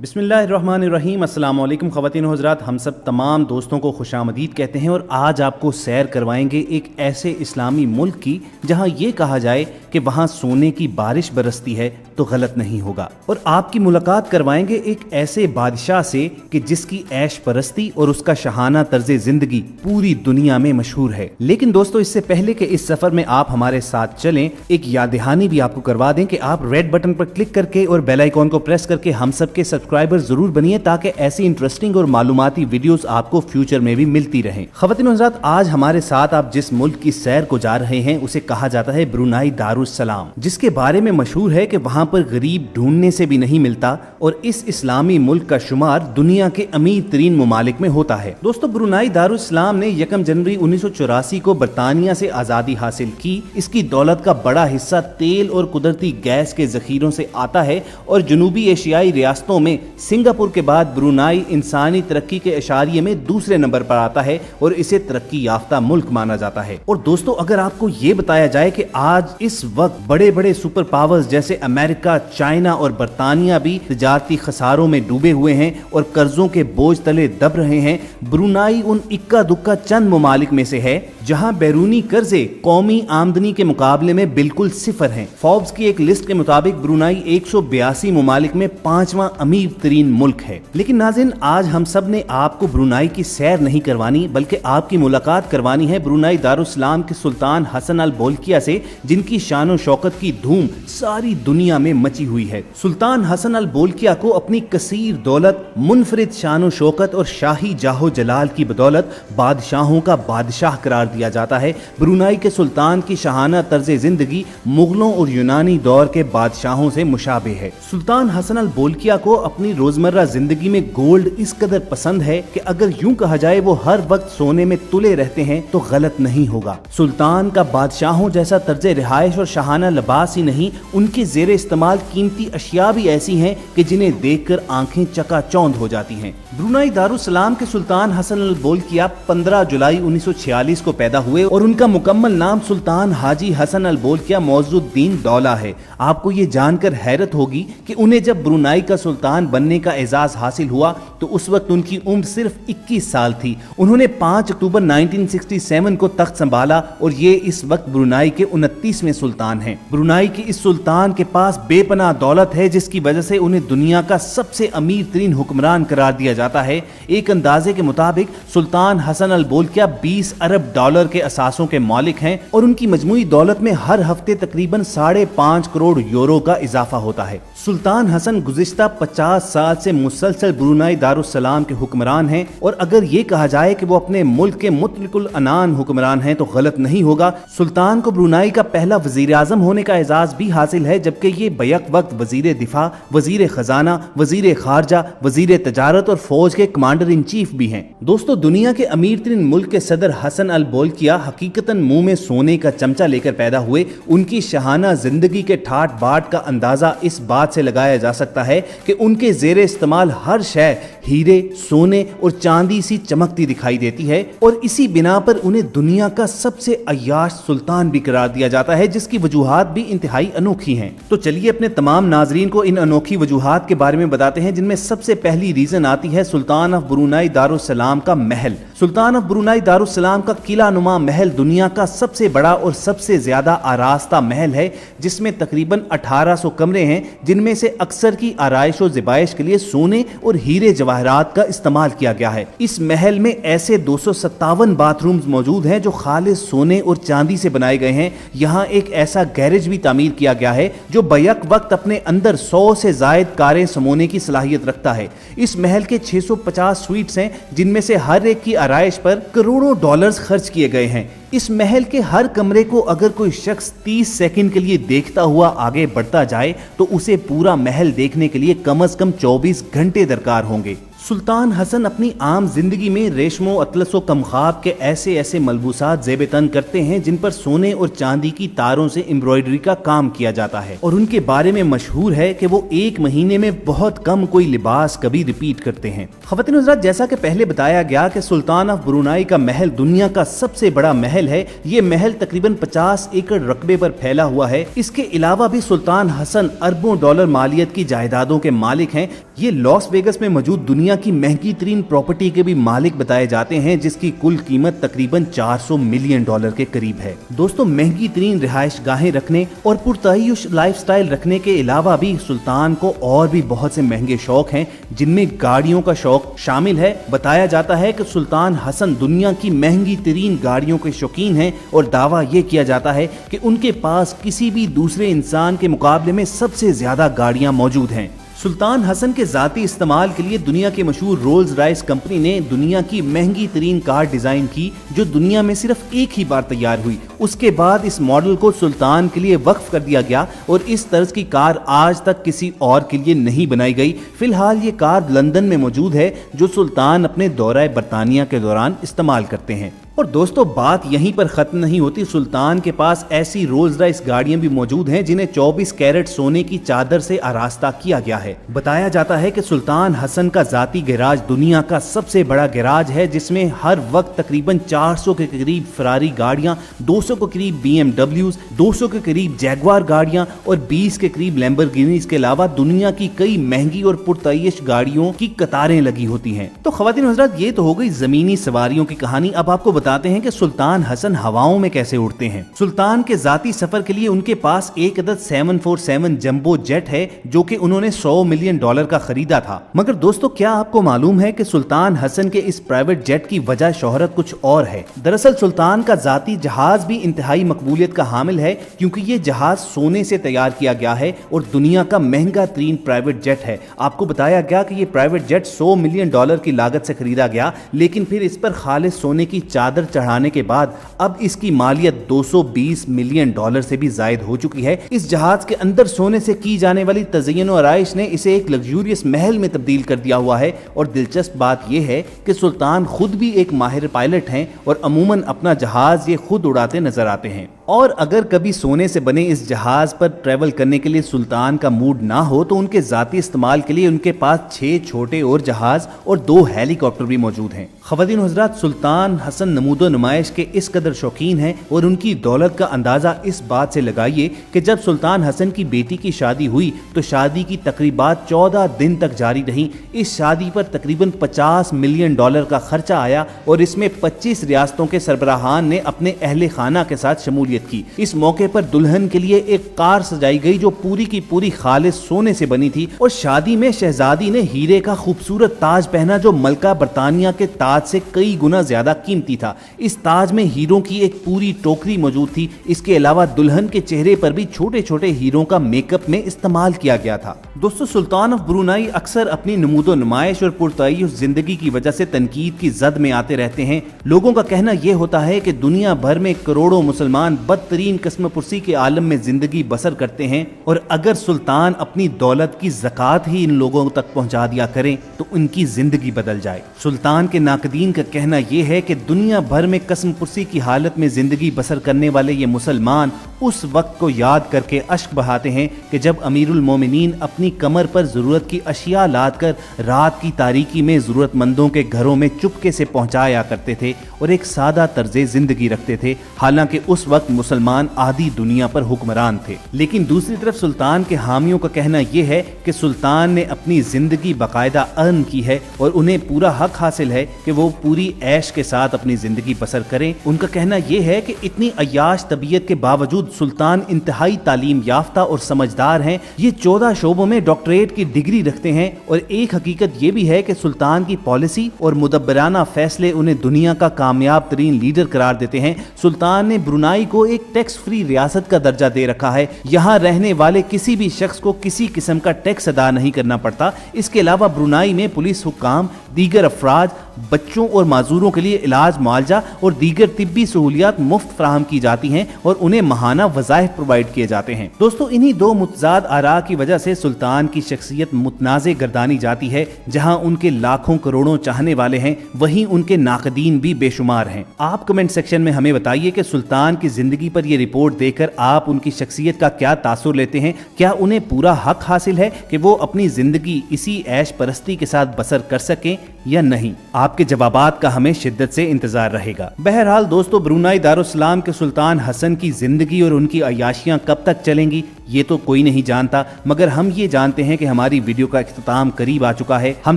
बिस्मिल्लाहिर्रहमानिर्रहीम। अस्सलाम वालेकुम ख़वातीन व हज़रात, हम सब तमाम दोस्तों को खुशामदीद कहते हैं और आज आपको सैर करवाएंगे एक ऐसे इस्लामी मुल्क की जहां ये कहा जाए कि वहां सोने की बारिश बरसती है तो गलत नहीं होगा। और आपकी मुलाकात करवाएंगे एक ऐसे बादशाह से कि जिसकी ऐश परस्ती और उसका शहाना तर्ज ज़िंदगी पूरी दुनिया में मशहूर है। लेकिन दोस्तों, इससे पहले कि इस सफ़र में आप हमारे साथ चलें, एक याद दहानी भी आपको करवा दें कि आप रेड बटन पर क्लिक करके और बेल आइकॉन को प्रेस करके हम सब के सब्सक्राइबर जरूर बनिए ताकि ऐसी इंटरेस्टिंग और मालूमाती वीडियोस आपको फ्यूचर में भी मिलती रहें। ख़वातीन व हज़रात, आज हमारे साथ आप जिस मुल्क की सैर को जा रहे हैं उसे कहा जाता है ब्रुनाई दारुस्सलाम, जिसके बारे में मशहूर है कि वहां पर गरीब ढूंढने से भी नहीं मिलता और इस इस्लामी मुल्क का शुमार दुनिया के अमीर तरीन मुमालिक में होता है। दोस्तों, ब्रुनाई दारुस्सलाम ने 1 जनवरी 1984 को बरतानिया से आज़ादी हासिल की। इसकी दौलत का बड़ा हिस्सा तेल और कुदरती गैस के जखीरों से आता है और जनूबी एशियाई रियासतों में सिंगापुर के बाद ब्रुनाई इंसानी तरक्की के इशारे में दूसरे नंबर पर आता है और इसे तरक्की याफ्ता मुल्क माना जाता है। और दोस्तों, अगर आपको ये बताया जाए कि आज इस वक्त बड़े बड़े सुपर पावर्स जैसे अमेरिका, चाइना और बरतानिया भी तिजारती खसारों में डूबे हुए हैं और कर्जों के बोझ तले दब रहे हैं, ब्रुनाई उन इक्का दुक्का चंद मुमालिक में से है जहां बैरूनी कर्जे कौमी आमदनी के मुकाबले में बिल्कुल सिफर हैं। फोर्ब्स की एक लिस्ट के मुताबिक ब्रुनाई 182 मुमालिक में 5वां अमीर तरीन मुल्क है। लेकिन नाज़रीन, आज हम सब ने आपको ब्रुनाई की सैर नहीं करवानी बल्कि आपकी मुलाकात करवानी है ब्रुनाई दारुस्सलाम के सुल्तान हसन अल बोल्किया से, जिनकी शान और शौकत की धूम सारी दुनिया में मची हुई है। सुल्तान हसन अल बोल्किया को अपनी कसीर दौलत, मुनफरिद शान और शौकत और शाही जाहो जलाल की बदौलत बादशाहों का बादशाह करार दिया जाता है। ब्रुनाई के सुल्तान की शहाना तर्ज जिंदगी मुगलों और यूनानी दौर के बादशाहों से मुशाबे है। सुल्तान हसन अल बोल्किया को अपनी रोजमर्रा जिंदगी में गोल्ड इस कदर पसंद है कि अगर यूं कहा जाए वो हर वक्त सोने में तुले रहते हैं तो गलत नहीं होगा। सुल्तान का बादशाहों जैसा तर्ज रिहाइश और शहाना लिबास ही नहीं, उनके जेर इस्तेमाल कीमती अशिया भी ऐसी हैं कि जिन्हें देखकर आंखें चकाचौंध हो जाती हैं। ब्रुनाई दारुस्सलाम के सुल्तान हसन अल बोल्किया 15 जुलाई 1946 को पैदा हुए और उनका मुकम्मल नाम सुल्तान हाजी हसन अल बोल्किया मौजूद्दीन दौला है। आपको ये जानकर हैरत होगी कि उन्हें जब ब्रुनाई का सुल्तान बनने का एजाज हासिल हुआ तो उस वक्त उनकी उम्र सिर्फ 21 साल थी। उन्होंने 5 अक्टूबर 1967 को तख्त संभाला और ये इस वक्त ब्रुनाई के 29वें सुल्तान हैं। ब्रुनाई के इस सुल्तान के पास बेपनाह दौलत है जिसकी वजह से उन्हें दुनिया का सबसे अमीर तरीन हुक्मरान करार दिया जाता है। एक अंदाजे के मुताबिक सुल्तान हसन अल बोल्किया 20 अरब डॉलर के असासों के मालिक हैं और उनकी मजमूई दौलत में हर हफ्ते तकरीबन 5.5 करोड़ यूरो का इजाफा होता है। सुल्तान हसन गुज़िश्ता 50 साल से मुसलसल ब्रुनाई दारुस्सलाम के हुक्मरान हैं और अगर ये कहा जाए कि वो अपने मुल्क के मुतलकुल अनान हुक्मरान हैं तो गलत नहीं होगा। सुल्तान को ब्रुनाई का पहला वजीर आजम होने का एजाज भी हासिल है, जबकि ये बैक वक्त वजीर दिफा, वजीर खजाना, वजीर खारजा, वजीर तजारत और फौज के कमांडर इन चीफ भी हैं। दोस्तों, दुनिया के अमीर तरीन मुल्क के सदर हसन अल बोल्किया हकीकतन मुंह में सोने का चमचा लेकर पैदा हुए। उनकी शहाना जिंदगी के ठाट बाट का अंदाजा इस बात से लगाया जा सकता है कि उनके जेरे इस्तेमाल हर शय हीरे, सोने और चांदी सी चमकती दिखाई देती है और इसी बिना पर उन्हें दुनिया का सबसे अय्याश सुल्तान भी करार दिया जाता है, जिसकी वजूहात भी इंतहाई अनोखी हैं। तो चलिए अपने तमाम नाजरीन को इन अनोखी वजूहात के बारे में बताते हैं, जिनमें सबसे पहली रीजन आती है सुल्तान ऑफ ब्रुनाई दारुस्सलाम का महल। सुल्तान ऑफ ब्रुनाई दारुस्सलाम का किला नुमा महल दुनिया का सबसे बड़ा और सबसे ज्यादा आरास्ता महल है, जिसमें तकरीबन 1800 कमरे हैं, जिनमें से अक्सर की आराइश और ज़िबाइश के लिए सोने और हीरे जवाहरात का इस्तेमाल किया गया है। इस महल में ऐसे 257 बाथरूम्स मौजूद हैं जो खालिस सोने और चांदी से बनाए गए हैं। यहाँ एक ऐसा गैरेज भी तामीर किया गया है जो बैक वक्त अपने अंदर 100 से जायद कारें समोने की सलाहियत रखता है। इस महल के 650 स्वीट्स हैं, जिनमें से हर एक की आराइश पर करोड़ों डॉलर्स खर्च किए गए हैं। इस महल के हर कमरे को अगर कोई शख्स 30 सेकंड के लिए देखता हुआ आगे बढ़ता जाए तो उसे पूरा महल देखने के लिए कम से कम 24 घंटे दरकार होंगे। सुल्तान हसन अपनी आम जिंदगी में रेशमो अतलसो कमखाब के ऐसे ऐसे मलबूसात ज़ेब तन करते हैं जिन पर सोने और चांदी की तारों से एम्ब्रॉयडरी का काम किया जाता है, और उनके बारे में मशहूर है कि वो एक महीने में बहुत कम कोई लिबास कभी रिपीट करते हैं। ख़वातीन हज़रात, जैसा कि पहले बताया गया कि सुल्तान ऑफ ब्रुनाई का महल दुनिया का सबसे बड़ा महल है। ये महल तकरीबन 50 एकड़ रकबे पर फैला हुआ है। इसके अलावा भी सुल्तान हसन अरबों डॉलर मालियत की जायदादों के मालिक हैं। ये लॉस वेगस में मौजूद दुनिया की महंगी तरीन प्रॉपर्टी के भी मालिक बताए जाते हैं, जिसकी कुल कीमत तकरीबन 400 मिलियन डॉलर के करीब है। दोस्तों, महंगी तरीन रिहाइश गाहें रखने और पुरतय्युश लाइफस्टाइल रखने के अलावा भी सुल्तान को और भी बहुत से महंगे शौक हैं, जिनमें गाड़ियों का शौक शामिल है। बताया जाता है कि सुल्तान हसन दुनिया की महंगी तरीन गाड़ियों के शौकीन हैं, और दावा ये किया जाता है कि उनके पास किसी भी दूसरे इंसान के मुकाबले में सबसे ज्यादा गाड़ियां मौजूद हैं। सुल्तान हसन के ज़ाती इस्तेमाल के लिए दुनिया की मशहूर रोल्स रॉयस कंपनी ने दुनिया की महंगी तरीन कार डिज़ाइन की, जो दुनिया में सिर्फ एक ही बार तैयार हुई। उसके बाद इस मॉडल को सुल्तान के लिए वक्फ कर दिया गया, और इस तर्ज की कार आज तक किसी और के लिए नहीं बनाई गई। फिलहाल ये कार लंदन में मौजूद है, जो सुल्तान अपने दौरा बरतानिया के दौरान इस्तेमाल करते हैं। और दोस्तों, बात यहीं पर खत्म नहीं होती। सुल्तान के पास ऐसी रोल्स रॉयस गाड़ियां भी मौजूद हैं जिन्हें 24 कैरेट सोने की चादर से आरास्ता किया गया है। बताया जाता है कि सुल्तान हसन का जाती गैराज दुनिया का सबसे बड़ा गैराज है, जिसमें हर वक्त तकरीबन 400 के करीब फरारी गाड़ियां, 200 के करीब BMWs, 200 के करीब जैगवार गाड़ियां और 20 के करीब लैम्बोर्गिनीज के अलावा दुनिया की कई महंगी और पुरतय्युश गाड़ियों की कतारें लगी होती हैं। तो ख़वातीन हज़रात, ये तो हो गई जमीनी सवारियों की कहानी। अब आपको बताते हैं कि सुल्तान हसन हवाओं में कैसे उड़ते हैं। सुल्तान के जाती सफर के लिए उनके पास एक अदद 747 जंबो जेट है, जो कि उन्होंने 100 मिलियन डॉलर का खरीदा था। मगर दोस्तों, क्या आपको मालूम है कि सुल्तान हसन के इस प्राइवेट जेट की वजह शोहरत कुछ और है। दरअसल सुल्तान का जाती जहाज भी इंतहाई मकबूलियत का हामिल है, क्योंकि ये जहाज सोने से तैयार किया गया है और दुनिया का महंगा तरीन प्राइवेट जेट है। आपको बताया गया कि ये प्राइवेट जेट 100 मिलियन डॉलर की लागत से खरीदा गया, लेकिन फिर इस पर खालिस सोने की चादर चढ़ाने के बाद अब इसकी मालियत 220 मिलियन डॉलर से भी जायद हो चुकी है। इस जहाज के अंदर सोने से की जाने वाली तज़य्युन और आराइश ने इसे एक लग्जूरियस महल में तब्दील कर दिया हुआ है। और दिलचस्प बात यह है कि सुल्तान खुद भी एक माहिर पायलट हैं और अमूमन अपना जहाज ये खुद उड़ाते नजर आते हैं। और अगर कभी सोने से बने इस जहाज पर ट्रेवल करने के लिए सुल्तान का मूड ना हो, तो उनके जाती इस्तेमाल के लिए उनके पास 6 छोटे और जहाज और 2 हेलीकॉप्टर भी मौजूद हैं। ख़वातीन हज़रात, सुल्तान हसन नमूदो नुमाइश के इस कदर शौकीन हैं और उनकी दौलत का अंदाज़ा इस बात से लगाइए कि जब सुल्तान हसन की बेटी की शादी हुई तो शादी की तकरीबात 14 दिन तक जारी रही। इस शादी पर तकरीबन 50 मिलियन डॉलर का खर्चा आया और इसमें 25 रियासतों के सरबराहान ने अपने अहले खाना के साथ शमूलियत की। इस मौके पर दुल्हन के लिए एक कार सजाई गई जो पूरी की पूरी खालिस सोने से बनी थी, और शादी में शहजादी ने हीरे का खूबसूरत ताज पहना, जो मलका बरतानिया के ताज से कई गुना ज्यादा कीमती था। इस ताज में हीरों की एक पूरी टोकरी मौजूद थी। इसके अलावा दुल्हन के चेहरे पर भी छोटे छोटे हीरों का मेकअप में इस्तेमाल किया गया था। दोस्तों, सुल्तान ऑफ ब्रुनाई अक्सर अपनी नमूदो नुमाइश और पुरतय्युश जिंदगी की वजह से तनकीद की जद में आते रहते हैं। लोगों का कहना यह होता है कि दुनिया भर में करोड़ों मुसलमान बदतरीन किस्म पुरसी के आलम में जिंदगी बसर करते हैं, और अगर सुल्तान अपनी दौलत की ज़कात ही इन लोगों तक पहुंचा दिया करें तो उनकी जिंदगी बदल जाए। सुल्तान के नाकदीन का कहना यह है कि दुनिया भर में कसम पुरसी की हालत में जिंदगी बसर करने वाले ये मुसलमान उस वक्त को याद करके अश्क बहाते हैं कि जब अमीरुल मोमिनीन अपनी कमर पर जरूरत की अशिया लाद कर रात की तारीकी में जरूरतमंदों के घरों में चुपके से पहुंचाया करते थे और एक सादा तर्जे जिंदगी रखते थे। हालांकि उस वक्त मुसलमान आधी दुनिया पर हुक्मरान थे। लेकिन दूसरी तरफ सुल्तान के हामियों का कहना यह है कि सुल्तान ने अपनी जिंदगी बाकायदा अर्न की है और उन्हें पूरा हक हासिल है कि वो पूरी ऐश के साथ अपनी जिंदगी बसर करें। उनका कहना यह है कि इतनी अय्याश तबीयत के बावजूद सुल्तान इंतहाई तालीम याफ्ता और समझदार हैं। ये 14 शोबों में डॉक्टरेट की डिग्री रखते हैं, और एक हकीकत यह भी है कि सुल्तान की पॉलिसी और मुदब्बराना फैसले उन्हें दुनिया का कामयाब तरीन लीडर करार देते हैं। सुल्तान ने ब्रुनाई को को एक टैक्स फ्री रियासत का दर्जा दे रखा है। यहाँ रहने वाले किसी भी शख्स को किसी किस्म का टैक्स अदा नहीं करना पड़ता। इसके अलावा ब्रुनाई में पुलिस हुक्काम, दीगर अफराद, बच्चों और माजूरों के लिए इलाज, मुआवजा और दीगर तिब्बी सहूलियात मुफ्त फराहम की जाती हैं और उन्हें माहाना वज़ाइफ प्रोवाइड किए जाते हैं। दोस्तों, इन्हीं दो मुतजाद आरा की वजह से सुल्तान की शख्सियत मुतनाज़े गर्दानी जाती है। जहां उनके लाखों करोड़ों चाहने वाले हैं, वहीं उनके नाकदीन भी बेशुमार हैं। आप कमेंट सेक्शन में हमें बताइए कि सुल्तान की जिंदगी पर यह रिपोर्ट देखकर आप उनकी शख्सियत का क्या तासुर लेते हैं। क्या उन्हें पूरा हक हासिल है कि वो अपनी जिंदगी इसी ऐश परस्ती के साथ बसर कर सकें या नहीं? आपके जवाबात का हमें शिद्दत से इंतजार रहेगा। बहरहाल दोस्तों, ब्रुनाई दारुस्सलाम के सुल्तान हसन की जिंदगी और उनकी अयाशियां कब तक चलेंगी ये तो कोई नहीं जानता, मगर हम ये जानते हैं कि हमारी वीडियो का इख्तिताम करीब आ चुका है। हम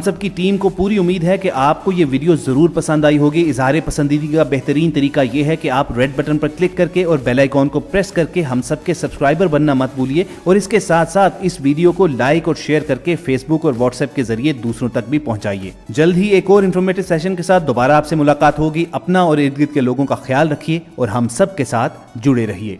सब की टीम को पूरी उम्मीद है कि आपको ये वीडियो जरूर पसंद आई होगी। इजहार पसंदीदगी का बेहतरीन तरीका ये है कि आप रेड बटन पर क्लिक करके और बेल आइकॉन को प्रेस करके हम सब के सब्सक्राइबर बनना मत भूलिए, और इसके साथ साथ इस वीडियो को लाइक और शेयर करके फेसबुक और व्हाट्सएप के जरिए दूसरों तक भी पहुंचाइए। जल्द ही एक और इन्फॉर्मेटिव सेशन के साथ दोबारा आपसे मुलाकात होगी। अपना और इर्द गिर्द के लोगों का ख्याल रखिए और हम सब के साथ जुड़े रहिए।